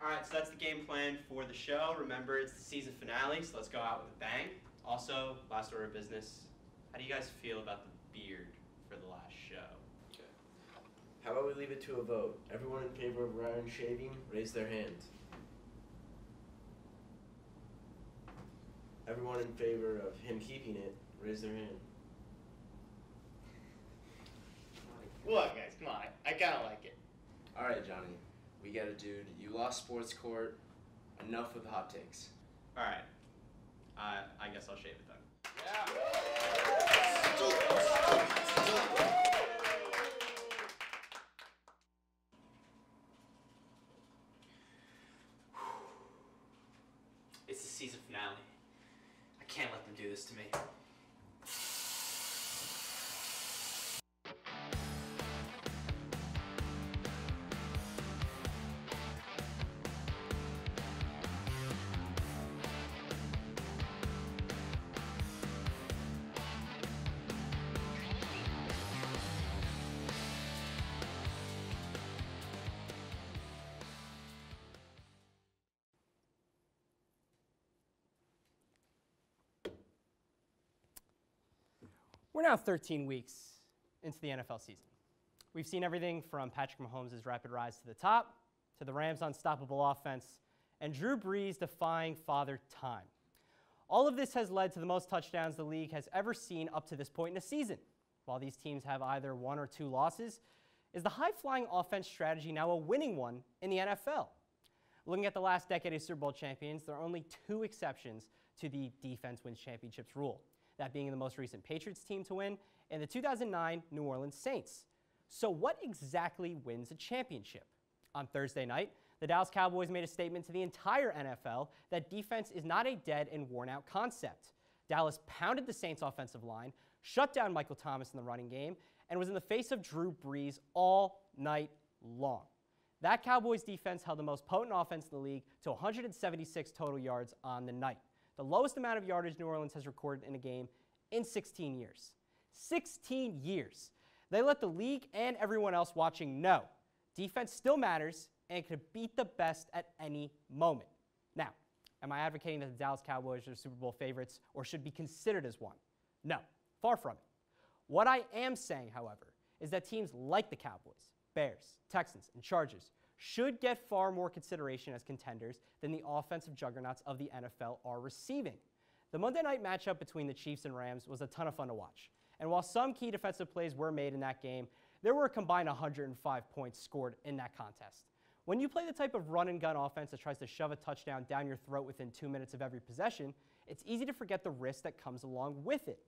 All right, so that's the game plan for the show. Remember, it's the season finale, so let's go out with a bang. Also, last order of business, how do you guys feel about the beard for the last show? Okay. How about we leave it to a vote? Everyone in favor of Ryan shaving, raise their hand. Everyone in favor of him keeping it, raise their hand. What, guys? Come on. I kind of like it. All right, Johnny. We get it, dude. You lost sports court. Enough with the hot takes. All right. I guess I'll shave it then. It's the season finale. I can't let them do this to me. We're now 13 weeks into the NFL season. We've seen everything from Patrick Mahomes' rapid rise to the top, to the Rams' unstoppable offense, and Drew Brees defying Father Time. All of this has led to the most touchdowns the league has ever seen up to this point in a season. While these teams have either 1 or 2 losses, is the high-flying offense strategy now a winning one in the NFL? Looking at the last decade of Super Bowl champions, there are only 2 exceptions to the defense wins championships rule. That being the most recent Patriots team to win, and the 2009 New Orleans Saints. So what exactly wins a championship? On Thursday night, the Dallas Cowboys made a statement to the entire NFL that defense is not a dead and worn-out concept. Dallas pounded the Saints' offensive line, shut down Michael Thomas in the running game, and was in the face of Drew Brees all night long. That Cowboys defense held the most potent offense in the league to 176 total yards on the night, the lowest amount of yardage New Orleans has recorded in a game in 16 years. 16 years. They let the league and everyone else watching know defense still matters and it could beat the best at any moment. Now, am I advocating that the Dallas Cowboys are Super Bowl favorites or should be considered as one? No, far from it. What I am saying, however, is that teams like the Cowboys, Bears, Texans, and Chargers should get far more consideration as contenders than the offensive juggernauts of the NFL are receiving. The Monday night matchup between the Chiefs and Rams was a ton of fun to watch. And while some key defensive plays were made in that game, there were a combined 105 points scored in that contest. When you play the type of run-and-gun offense that tries to shove a touchdown down your throat within 2 minutes of every possession, it's easy to forget the risk that comes along with it.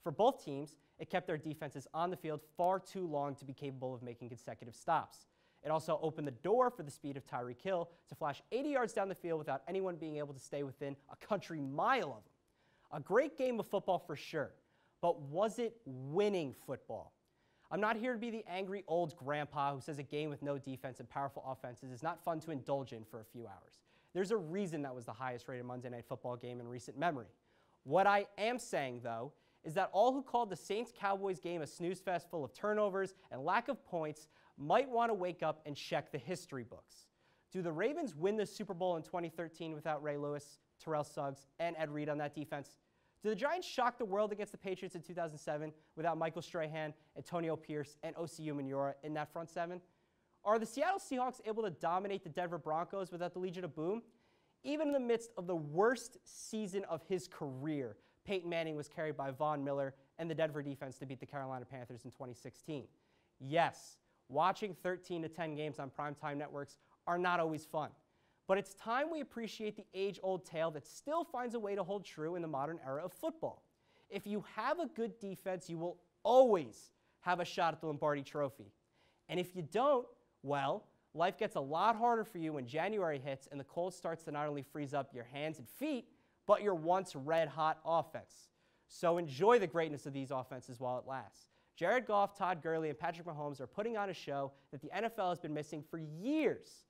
For both teams, it kept their defenses on the field far too long to be capable of making consecutive stops. It also opened the door for the speed of Tyreek Hill to flash 80 yards down the field without anyone being able to stay within a country mile of him. A great game of football for sure, but was it winning football? I'm not here to be the angry old grandpa who says a game with no defense and powerful offenses is not fun to indulge in for a few hours. There's a reason that was the highest rated Monday Night Football game in recent memory. What I am saying, though, is that all who called the Saints-Cowboys game a snooze fest full of turnovers and lack of points might want to wake up and check the history books. Do the Ravens win the Super Bowl in 2013 without Ray Lewis, Terrell Suggs, and Ed Reed on that defense? Do the Giants shock the world against the Patriots in 2007 without Michael Strahan, Antonio Pierce, and Osi Umenyiora in that front seven? Are the Seattle Seahawks able to dominate the Denver Broncos without the Legion of Boom? Even in the midst of the worst season of his career, Peyton Manning was carried by Von Miller and the Denver defense to beat the Carolina Panthers in 2016. Yes, watching 13-10 games on primetime networks are not always fun. But it's time we appreciate the age-old tale that still finds a way to hold true in the modern era of football. If you have a good defense, you will always have a shot at the Lombardi Trophy. And if you don't, well, life gets a lot harder for you when January hits and the cold starts to not only freeze up your hands and feet, but your once red-hot offense. So enjoy the greatness of these offenses while it lasts. Jared Goff, Todd Gurley, and Patrick Mahomes are putting on a show that the NFL has been missing for years.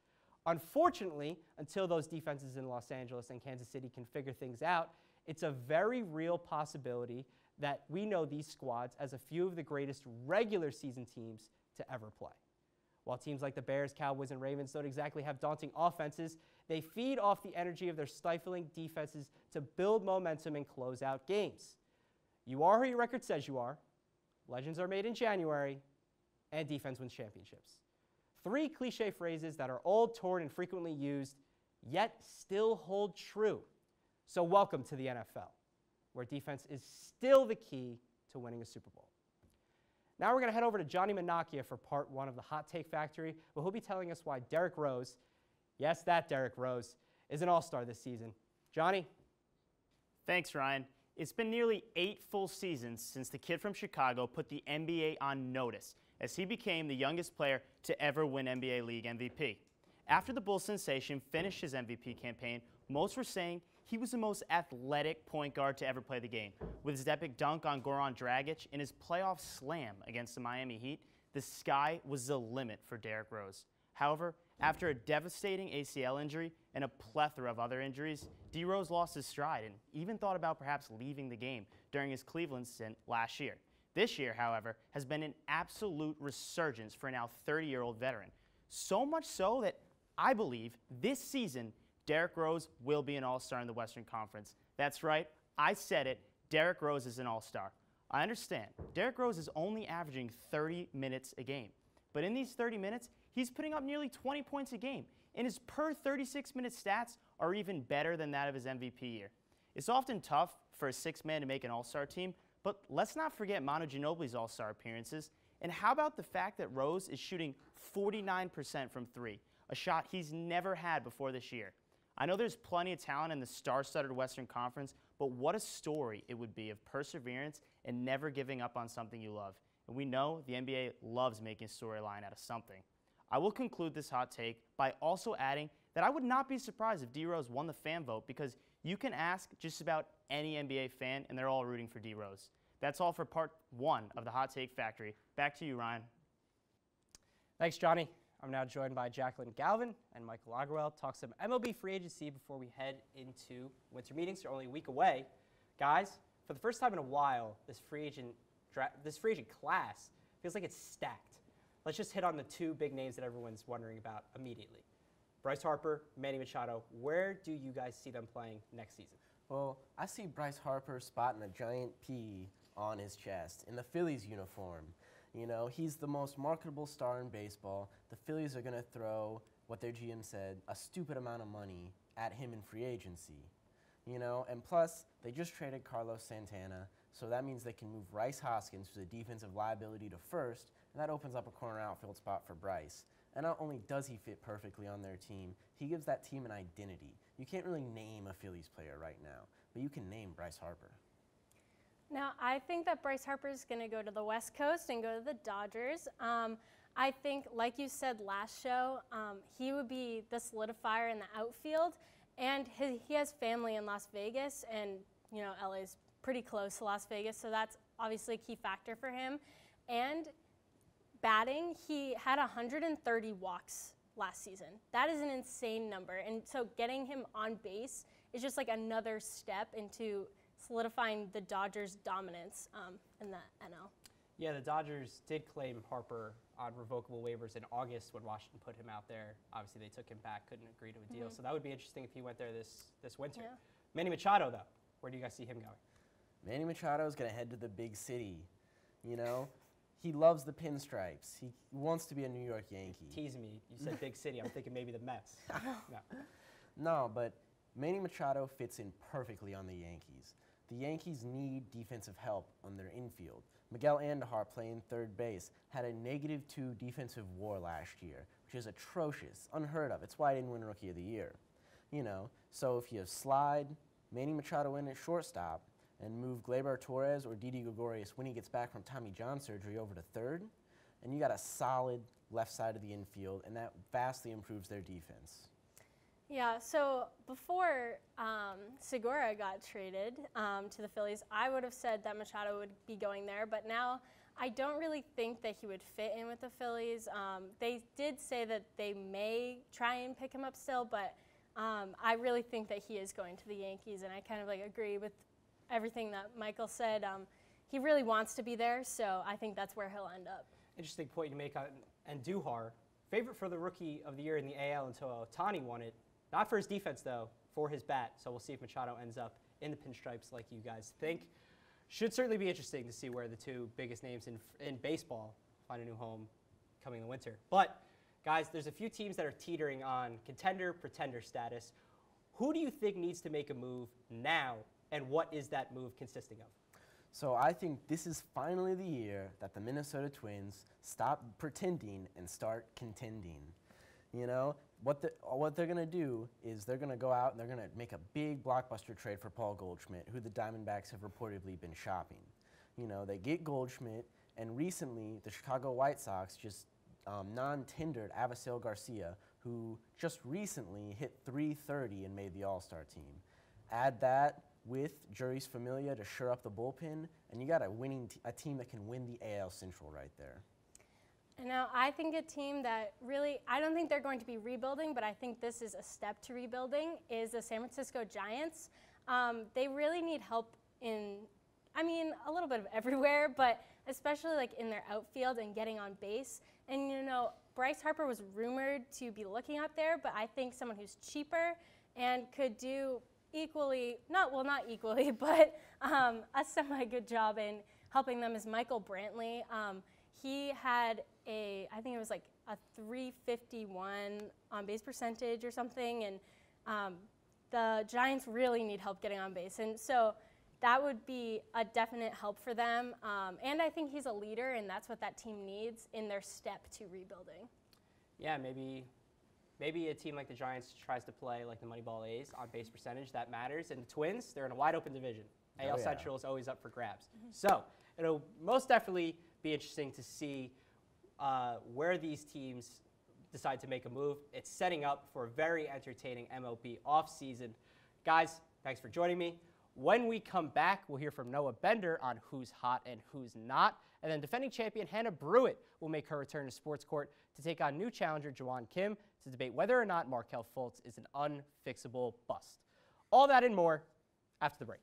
Unfortunately, until those defenses in Los Angeles and Kansas City can figure things out, it's a very real possibility that we know these squads as a few of the greatest regular season teams to ever play. While teams like the Bears, Cowboys, and Ravens don't exactly have daunting offenses, they feed off the energy of their stifling defenses to build momentum and close out games. You are who your record says you are. Legends are made in January, and defense wins championships. 3 cliche phrases that are old, torn, and frequently used, yet still hold true. So welcome to the NFL, where defense is still the key to winning a Super Bowl. Now we're going to head over to Johnny Menachia for part 1 of the Hot Take Factory, where he'll be telling us why Derrick Rose, yes, that Derrick Rose, is an all-star this season. Johnny? Thanks, Ryan. It's been nearly 8 full seasons since the kid from Chicago put the NBA on notice as he became the youngest player to ever win NBA League MVP. After the Bulls sensation finished his MVP campaign, most were saying he was the most athletic point guard to ever play the game. With his epic dunk on Goran Dragic and his playoff slam against the Miami Heat, the sky was the limit for Derrick Rose. However, after a devastating ACL injury and a plethora of other injuries, D-Rose lost his stride and even thought about perhaps leaving the game during his Cleveland stint last year. This year, however, has been an absolute resurgence for a now 30-year-old veteran. So much so that I believe this season, Derrick Rose will be an all-star in the Western Conference. That's right, I said it, Derrick Rose is an all-star. I understand, Derrick Rose is only averaging 30 minutes a game. But in these 30 minutes, he's putting up nearly 20 points a game, and his per 36-minute stats are even better than that of his MVP year. It's often tough for a 6-man to make an all-star team, but let's not forget Manu Ginobili's all-star appearances. And how about the fact that Rose is shooting 49% from 3, a shot he's never had before this year? I know there's plenty of talent in the star-studded Western Conference, but what a story it would be of perseverance and never giving up on something you love. And we know the NBA loves making a storyline out of something. I will conclude this hot take by also adding that I would not be surprised if D-Rose won the fan vote, because you can ask just about any NBA fan and they're all rooting for D-Rose. That's all for part 1 of the Hot Take Factory. Back to you, Ryan. Thanks, Johnny. I'm now joined by Jacqueline Galvin and Michael Lagerwell to talk some MLB free agency before we head into winter meetings. They're only a week away. Guys, for the first time in a while, this free agent class feels like it's stacked. Let's just hit on the 2 big names that everyone's wondering about immediately. Bryce Harper, Manny Machado. Where do you guys see them playing next season? Well, I see Bryce Harper spotting a giant P on his chest in the Phillies uniform. You know, he's the most marketable star in baseball. The Phillies are going to throw, what their GM said, a stupid amount of money at him in free agency. You know, and plus, they just traded Carlos Santana, so that means they can move Rhys Hoskins, who's a defensive liability, to first, and that opens up a corner outfield spot for Bryce. And not only does he fit perfectly on their team, he gives that team an identity. You can't really name a Phillies player right now, but you can name Bryce Harper. Now, I think that Bryce Harper is going to go to the West Coast and go to the Dodgers. I think, like you said last show, he would be the solidifier in the outfield, and he has family in Las Vegas, and you know LA's pretty close to Las Vegas, so that's obviously a key factor for him. And batting, he had 130 walks last season. That is an insane number, and so getting him on base is just like another step into solidifying the Dodgers' dominance in the NL. Yeah, the Dodgers did claim Harper on revocable waivers in August when Washington put him out there. Obviously, they took him back, couldn't agree to a deal. So that would be interesting if he went there this winter. Yeah. Manny Machado, though, where do you guys see him going? Manny Machado is going to head to the big city. You know, he loves the pinstripes. He wants to be a New York Yankee. Tease me. You said big city. I'm thinking maybe the Mets. No, but Manny Machado fits in perfectly on the Yankees. The Yankees need defensive help on their infield. Miguel Andujar, playing third base, had a -2 defensive WAR last year, which is atrocious, unheard of. It's why he didn't win Rookie of the Year. You know, so if you slide Manny Machado in at shortstop and move Gleyber Torres or Didi Gregorius when he gets back from Tommy John surgery over to third, and you got a solid left side of the infield, and that vastly improves their defense. Yeah, so before Segura got traded to the Phillies, I would have said that Machado would be going there, but now I don't really think that he would fit in with the Phillies. They did say that they may try and pick him up still, but I really think that he is going to the Yankees, and I kind of agree with everything that Michael said. He really wants to be there, so I think that's where he'll end up. Interesting point you make on Andujar. Favorite for the Rookie of the Year in the AL until Ohtani won it. Not for his defense, though, for his bat. So we'll see if Machado ends up in the pinstripes like you guys think. Should certainly be interesting to see where the two biggest names in baseball find a new home coming in the winter. But, guys, there's a few teams that are teetering on contender-pretender status. Who do you think needs to make a move now, and what is that move consisting of? So I think this is finally the year that the Minnesota Twins stop pretending and start contending. You know, what they're going to do is they're going to go out and they're going to make a big blockbuster trade for Paul Goldschmidt, who the Diamondbacks have reportedly been shopping. You know, they get Goldschmidt, and recently the Chicago White Sox just non-tendered Avisail Garcia, who just recently hit .330 and made the All-Star team. Add that with Juris Familia to shore up the bullpen, and you got a team that can win the AL Central right there. And now I think a team that really, I don't think they're going to be rebuilding, but I think this is a step to rebuilding, is the San Francisco Giants. They really need help in, I mean, a little bit of everywhere, but especially like in their outfield and getting on base. And you know, Bryce Harper was rumored to be looking out there, but I think someone who's cheaper and could do equally, not equally, but a semi-good job in helping them is Michael Brantley. He had I think it was like a .351 on base percentage or something, and the Giants really need help getting on base. And so that would be a definite help for them. And I think he's a leader, and that's what that team needs in their step to rebuilding. Yeah, maybe a team like the Giants tries to play like the Moneyball A's on base percentage. That matters. And the Twins, they're in a wide open division. AL Central is always up for grabs. So it'll most definitely be interesting to see where these teams decide to make a move. It's setting up for a very entertaining MLB offseason. Guys, thanks for joining me. When we come back, we'll hear from Noah Bender on who's hot and who's not. And then defending champion Hannah Brewitt will make her return to Sports Court to take on new challenger Jawan Kim to debate whether or not Markelle Fultz is an unfixable bust. All that and more after the break.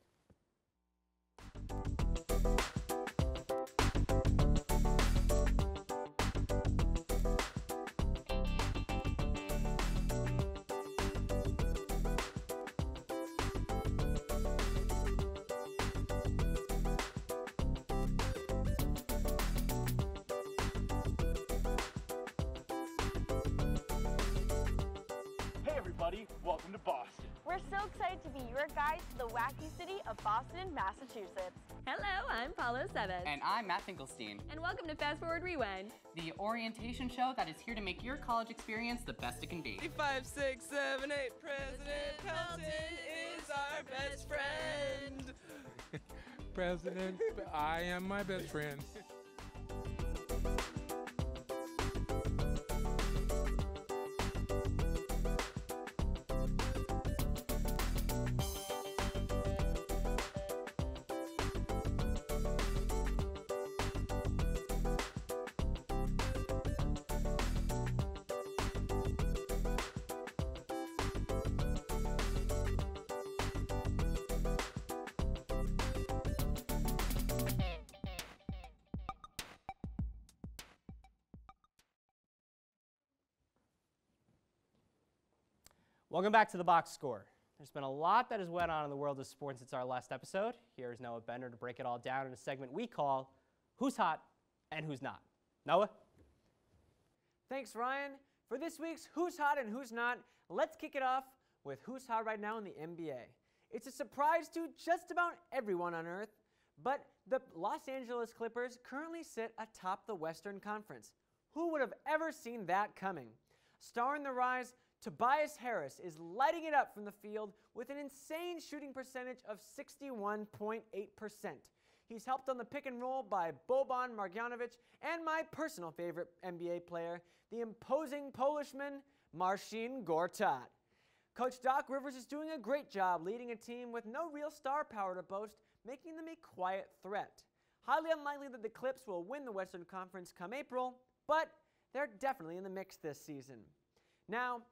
Welcome to Boston. We're so excited to be your guide to the wacky city of Boston, Massachusetts. Hello, I'm Paulo Seves. And I'm Matt Finkelstein. And welcome to Fast Forward Rewind, the orientation show that is here to make your college experience the best it can be. 5, 6, 7, 8. President Pelton is our best friend. President, I am my best friend. Welcome back to the Box Score. There's been a lot that has went on in the world of sports since our last episode. Here's Noah Bender to break it all down in a segment we call Who's Hot and Who's Not. Noah? Thanks, Ryan. For this week's Who's Hot and Who's Not, let's kick it off with who's hot right now in the NBA. It's a surprise to just about everyone on Earth, but the Los Angeles Clippers currently sit atop the Western Conference. Who would have ever seen that coming? Star in the rise, Tobias Harris is lighting it up from the field with an insane shooting percentage of 61.8%. He's helped on the pick and roll by Boban Marjanovic and my personal favorite NBA player, the imposing Polishman, Marcin Gortat. Coach Doc Rivers is doing a great job leading a team with no real star power to boast, making them a quiet threat. Highly unlikely that the Clips will win the Western Conference come April, but they're definitely in the mix this season. Now,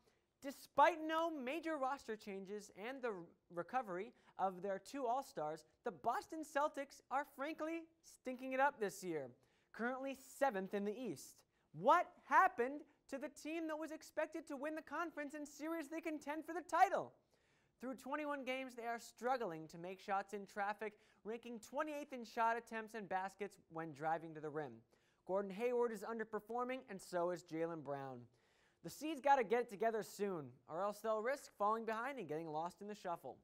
despite no major roster changes and the recovery of their two All-Stars, the Boston Celtics are frankly stinking it up this year, currently 7th in the East. What happened to the team that was expected to win the conference and seriously contend for the title. Through 21 games, they are struggling to make shots in traffic, ranking 28th in shot attempts and baskets when driving to the rim. Gordon Hayward is underperforming, and so is Jaylen Brown. The Seeds got to get it together soon, or else they'll risk falling behind and getting lost in the shuffle.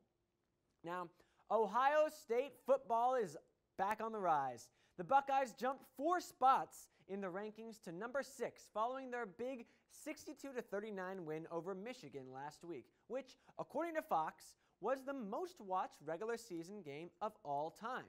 Now, Ohio State football is back on the rise. The Buckeyes jumped 4 spots in the rankings to number 6 following their big 62-39 win over Michigan last week, which, according to Fox, was the most watched regular season game of all time.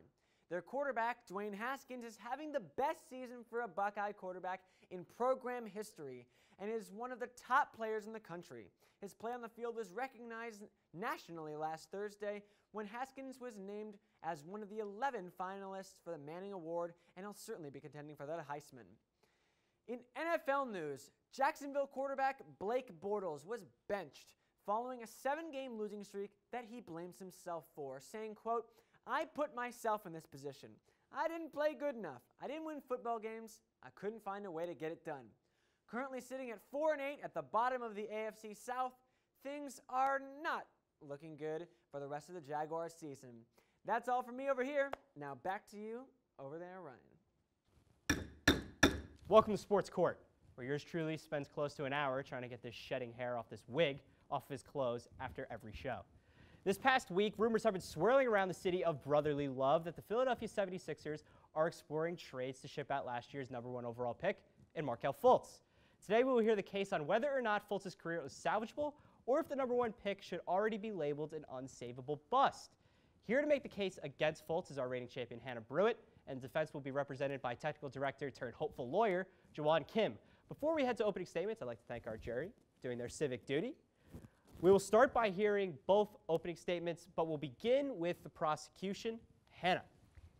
Their quarterback, Dwayne Haskins, is having the best season for a Buckeye quarterback in program history and is one of the top players in the country. His play on the field was recognized nationally last Thursday when Haskins was named as one of the 11 finalists for the Manning Award, and he'll certainly be contending for that Heisman. In NFL news, Jacksonville quarterback Blake Bortles was benched following a 7-game losing streak that he blames himself for, saying, quote, "I put myself in this position. I didn't play good enough. I didn't win football games. I couldn't find a way to get it done." Currently sitting at 4-8 at the bottom of the AFC South, things are not looking good for the rest of the Jaguars season. That's all from me over here. Now back to you over there, Ryan. Welcome to Sports Court, where yours truly spends close to an hour trying to get this shedding hair off this wig off of his clothes after every show. This past week, rumors have been swirling around the city of brotherly love that the Philadelphia 76ers are exploring trades to ship out last year's #1 overall pick in Markelle Fultz. Today, we will hear the case on whether or not Fultz's career is salvageable or if the #1 pick should already be labeled an unsavable bust. Here to make the case against Fultz is our reigning champion, Hannah Brewitt, and defense will be represented by technical director turned hopeful lawyer, Jawan Kim. Before we head to opening statements, I'd like to thank our jury doing their civic duty. We will start by hearing both opening statements, but we'll begin with the prosecution. Hannah.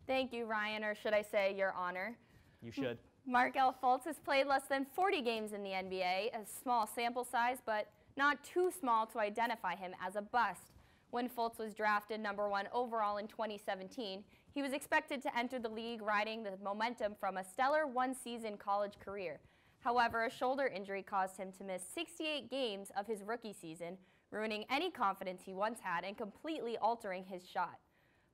Thank you, Ryan, or should I say your honor. You should. Markelle Fultz has played less than 40 games in the NBA, a small sample size, but not too small to identify him as a bust. When Fultz was drafted #1 overall in 2017, he was expected to enter the league riding the momentum from a stellar one-season college career. However, a shoulder injury caused him to miss 68 games of his rookie season, ruining any confidence he once had and completely altering his shot.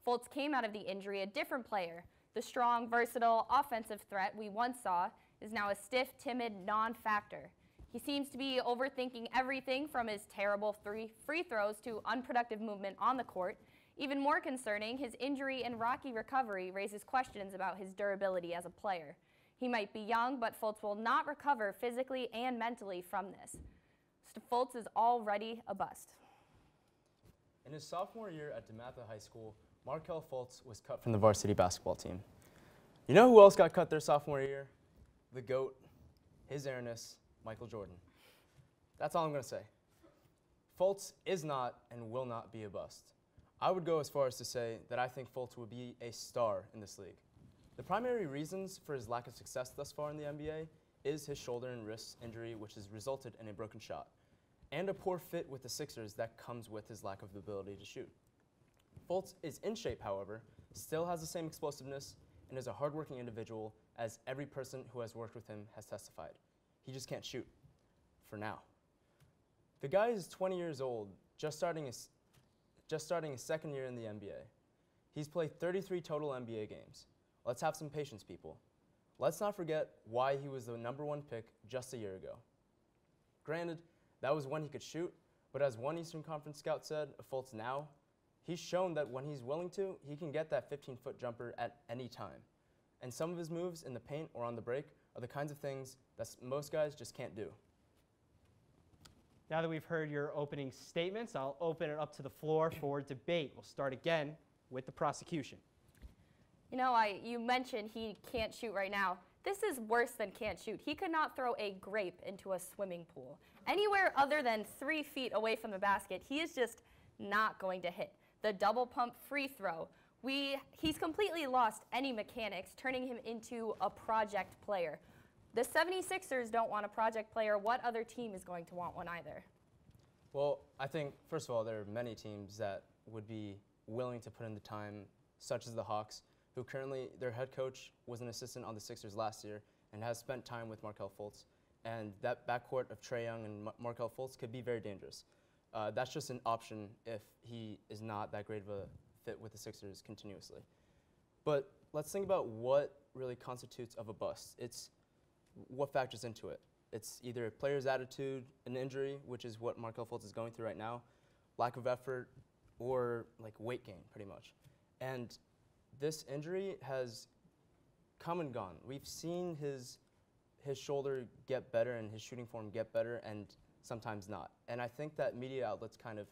Fultz came out of the injury a different player. The strong, versatile, offensive threat we once saw is now a stiff, timid non-factor. He seems to be overthinking everything from his terrible free throws to unproductive movement on the court. Even more concerning, his injury and rocky recovery raises questions about his durability as a player. He might be young, but Fultz will not recover physically and mentally from this. Fultz is already a bust. In his sophomore year at DeMatha High School, Markelle Fultz was cut from the varsity basketball team. You know who else got cut their sophomore year? The GOAT, His Airness, Michael Jordan. That's all I'm going to say. Fultz is not and will not be a bust. I would go as far as to say that I think Fultz will be a star in this league. The primary reasons for his lack of success thus far in the NBA is his shoulder and wrist injury, which has resulted in a broken shot, and a poor fit with the Sixers that comes with his lack of the ability to shoot. Fultz is in shape, however, still has the same explosiveness, and is a hardworking individual, as every person who has worked with him has testified. He just can't shoot, for now. The guy is 20 years old, just starting his second year in the NBA. He's played 33 total NBA games. Let's have some patience, people. Let's not forget why he was the #1 pick just a year ago. Granted, that was when he could shoot, but as one Eastern Conference scout said of Fultz now, he's shown that when he's willing to, he can get that 15-foot jumper at any time. And some of his moves in the paint or on the break are the kinds of things that most guys just can't do. Now that we've heard your opening statements, I'll open it up to the floor for debate. We'll start again with the prosecution. You know, you mentioned he can't shoot right now. This is worse than can't shoot. He could not throw a grape into a swimming pool. Anywhere other than 3 feet away from the basket, he is just not going to hit. The double pump free throw, he's completely lost any mechanics, turning him into a project player. The 76ers don't want a project player. What other team is going to want one either? Well, I think, first of all, there are many teams that would be willing to put in the time, such as the Hawks, who currently, their head coach was an assistant on the Sixers last year and has spent time with Markelle Fultz. and that backcourt of Trae Young and Markelle Fultz could be very dangerous. That's just an option if he is not that great of a fit with the Sixers continuously. But let's think about what really constitutes of a bust. It's what factors into it. It's either a player's attitude, an injury, which is what Markelle Fultz is going through right now, lack of effort, or like weight gain, pretty much. And this injury has come and gone. We've seen his shoulder get better and his shooting form get better, and sometimes not. And I think that media outlets kind of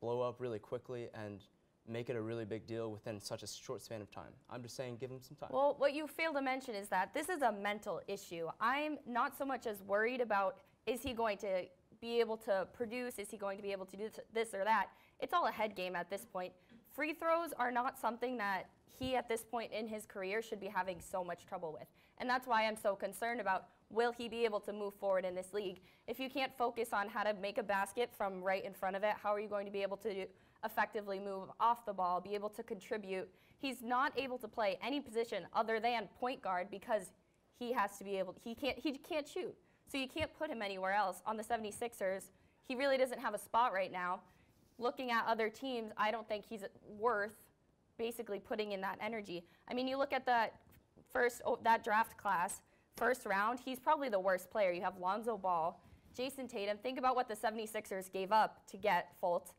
blow up really quickly and make it a really big deal within such a short span of time. I'm just saying, give him some time. Well, what you fail to mention is that this is a mental issue. I'm not so much as worried about, is he going to be able to produce, is he going to be able to do this or that? It's all a head game at this point. Free throws are not something that he, at this point in his career, should be having so much trouble with. And that's why I'm so concerned about, will he be able to move forward in this league? If you can't focus on how to make a basket from right in front of it, how are you going to be able to effectively move off the ball, be able to contribute? He's not able to play any position other than point guard because he has to be able, he can't shoot. So you can't put him anywhere else. On the 76ers, he really doesn't have a spot right now. Looking at other teams, I don't think he's worth basically putting in that energy. I mean, you look at that that draft class, first round, he's probably the worst player. You have Lonzo Ball, Jason Tatum. Think about what the 76ers gave up to get Fultz.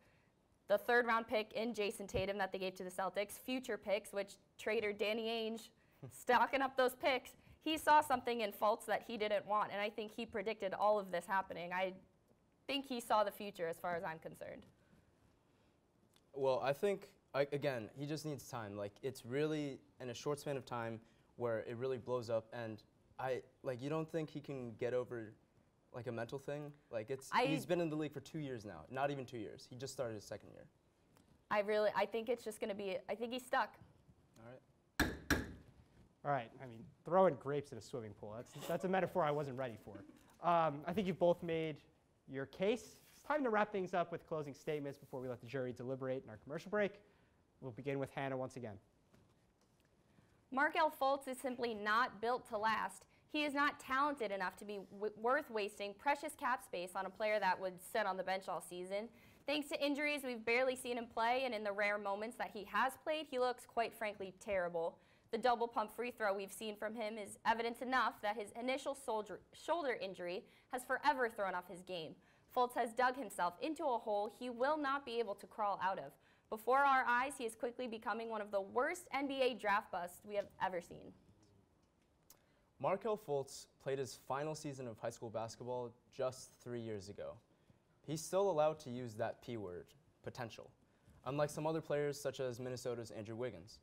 The third-round pick in Jason Tatum that they gave to the Celtics, future picks, which trader Danny Ainge, stocking up those picks, he saw something in Fultz that he didn't want, and I think he predicted all of this happening. I think he saw the future as far as I'm concerned. Well, I think, again, he just needs time. Like, it's really in a short span of time where it really blows up, and you don't think he can get over like a mental thing? Like, he's been in the league for 2 years now. Not even 2 years. He just started his second year. I think it's just going to be, I think he's stuck. All right. All right, I mean, throwing grapes in a swimming pool, that's a metaphor I wasn't ready for. I think you've both made your case. It's time to wrap things up with closing statements before we let the jury deliberate in our commercial break. We'll begin with Hannah once again. Markelle Fultz is simply not built to last. He is not talented enough to be worth wasting precious cap space on a player that would sit on the bench all season. Thanks to injuries, we've barely seen him play, and in the rare moments that he has played, he looks, quite frankly, terrible. The double pump free throw we've seen from him is evidence enough that his initial shoulder injury has forever thrown off his game. Fultz has dug himself into a hole he will not be able to crawl out of. Before our eyes, he is quickly becoming one of the worst NBA draft busts we have ever seen. Markelle Fultz played his final season of high school basketball just 3 years ago. He's still allowed to use that P word, potential, unlike some other players such as Minnesota's Andrew Wiggins.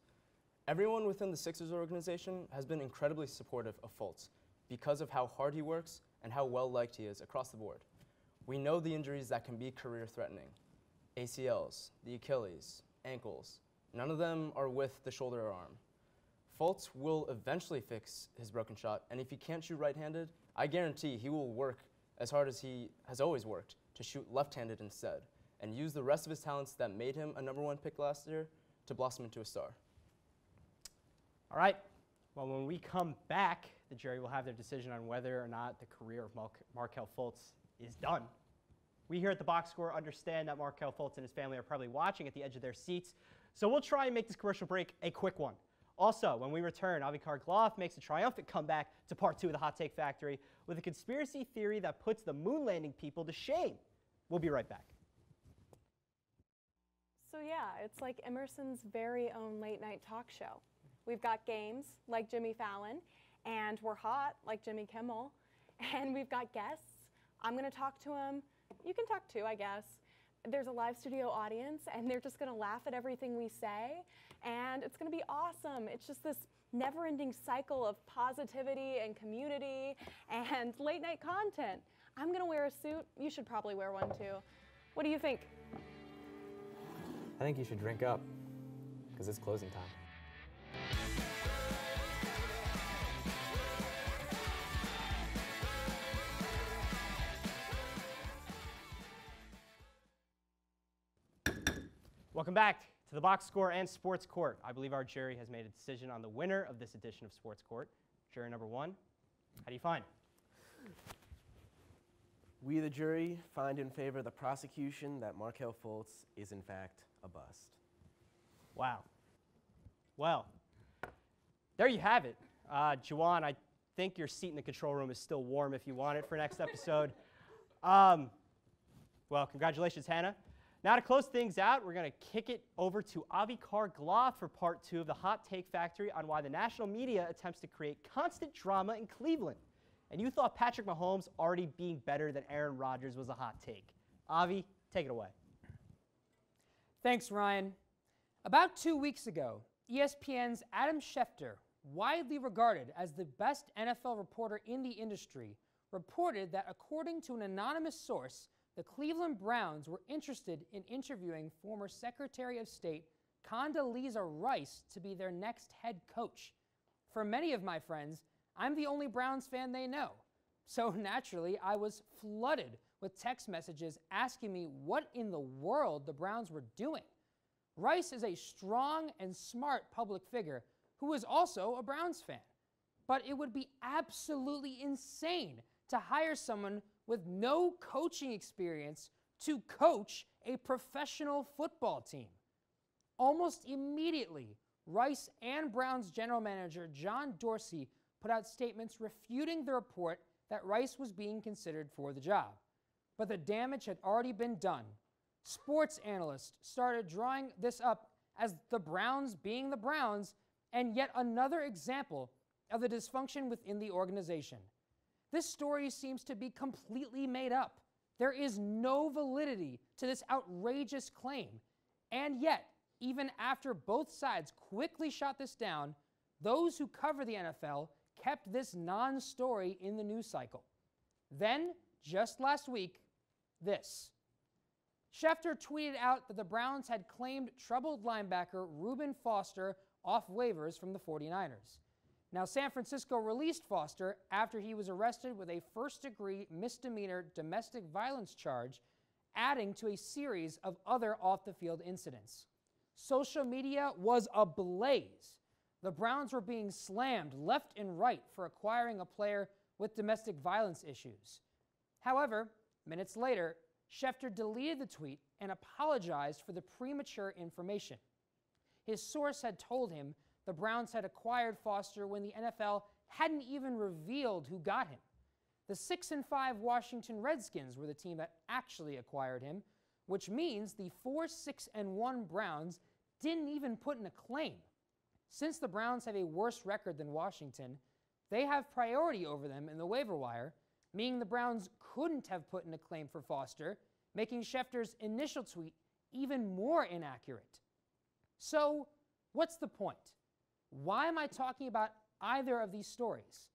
Everyone within the Sixers organization has been incredibly supportive of Fultz because of how hard he works and how well-liked he is across the board. We know the injuries that can be career-threatening. ACLs, the Achilles, ankles, none of them are with the shoulder or arm. Fultz will eventually fix his broken shot, and if he can't shoot right-handed, I guarantee he will work as hard as he has always worked to shoot left-handed instead, and use the rest of his talents that made him a #1 pick last year to blossom into a star. All right. Well, when we come back, the jury will have their decision on whether or not the career of Markelle Fultz is done. We here at the Box Score understand that Markelle Fultz and his family are probably watching at the edge of their seats, so we'll try and make this commercial break a quick one. Also, when we return, Avikar Gloff makes a triumphant comeback to part 2 of the Hot Take Factory with a conspiracy theory that puts the moon landing people to shame. We'll be right back. So yeah, it's like Emerson's very own late night talk show. We've got games like Jimmy Fallon, and we're hot like Jimmy Kimmel, and we've got guests. I'm going to talk to them. You can talk too, I guess. There's a live studio audience, and they're just going to laugh at everything we say, and it's going to be awesome. It's just this never-ending cycle of positivity and community and late-night content. I'm going to wear a suit. You should probably wear one too. What do you think? I think you should drink up, because it's closing time. Welcome back to the Box Score and Sports Court. I believe our jury has made a decision on the winner of this edition of Sports Court. Jury number 1, how do you find? We, the jury, find in favor of the prosecution that Markelle Fultz is, in fact, a bust. Wow. Well, there you have it. Juwan, I think your seat in the control room is still warm if you want it for next episode. Well, congratulations, Hannah. Now to close things out, we're going to kick it over to Avikar Gloth for part 2 of the Hot Take Factory on why the national media attempts to create constant drama in Cleveland. And you thought Patrick Mahomes already being better than Aaron Rodgers was a hot take. Avi, take it away. Thanks, Ryan. About 2 weeks ago, ESPN's Adam Schefter, widely regarded as the best NFL reporter in the industry, reported that according to an anonymous source, the Cleveland Browns were interested in interviewing former Secretary of State Condoleezza Rice to be their next head coach. For many of my friends, I'm the only Browns fan they know. So naturally, I was flooded with text messages asking me what in the world the Browns were doing. Rice is a strong and smart public figure who is also a Browns fan. But it would be absolutely insane to hire someone with no coaching experience to coach a professional football team. Almost immediately, Rice and Browns general manager John Dorsey put out statements refuting the report that Rice was being considered for the job. But the damage had already been done. Sports analysts started drawing this up as the Browns being the Browns, and yet another example of the dysfunction within the organization. This story seems to be completely made up. There is no validity to this outrageous claim. And yet, even after both sides quickly shot this down, those who cover the NFL kept this non-story in the news cycle. Then, just last week, this. Schefter tweeted out that the Browns had claimed troubled linebacker Reuben Foster off waivers from the 49ers. Now, San Francisco released Foster after he was arrested with a first-degree misdemeanor domestic violence charge, adding to a series of other off-the-field incidents. Social media was ablaze. The Browns were being slammed left and right for acquiring a player with domestic violence issues. However, minutes later, Schefter deleted the tweet and apologized for the premature information. His source had told him the Browns had acquired Foster when the NFL hadn't even revealed who got him. The 6-5 Washington Redskins were the team that actually acquired him, which means the 4-6-1 Browns didn't even put in a claim. Since the Browns have a worse record than Washington, they have priority over them in the waiver wire, meaning the Browns couldn't have put in a claim for Foster, making Schefter's initial tweet even more inaccurate. So, what's the point? Why am I talking about either of these stories?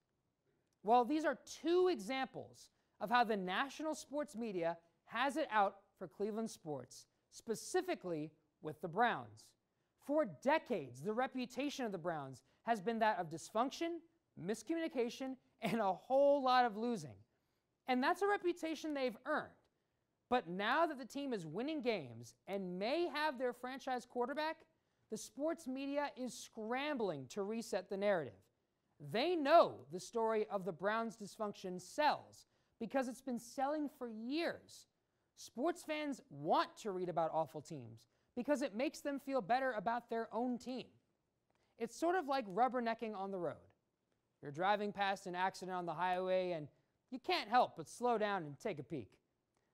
Well, these are two examples of how the national sports media has it out for Cleveland sports, specifically with the Browns. For decades, the reputation of the Browns has been that of dysfunction, miscommunication, and a whole lot of losing. And that's a reputation they've earned. But now that the team is winning games and may have their franchise quarterback, the sports media is scrambling to reset the narrative. They know the story of the Browns' dysfunction sells because it's been selling for years. Sports fans want to read about awful teams because it makes them feel better about their own team. It's sort of like rubbernecking on the road. You're driving past an accident on the highway and you can't help but slow down and take a peek.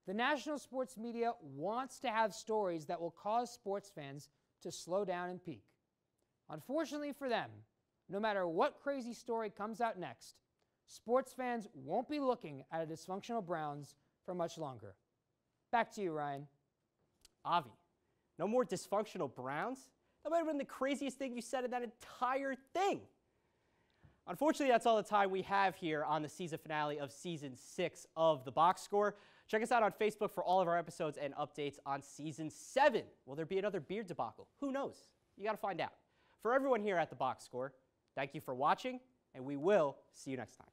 The national sports media wants to have stories that will cause sports fans to slow down and peek. Unfortunately for them, no matter what crazy story comes out next, sports fans won't be looking at a dysfunctional Browns for much longer. Back to you, Ryan. Avi, no more dysfunctional Browns? That might have been the craziest thing you said in that entire thing. Unfortunately, that's all the time we have here on the season finale of Season 6 of The Box Score. Check us out on Facebook for all of our episodes and updates on Season 7. Will there be another beard debacle? Who knows? You got to find out. For everyone here at The Box Score, thank you for watching, and we will see you next time.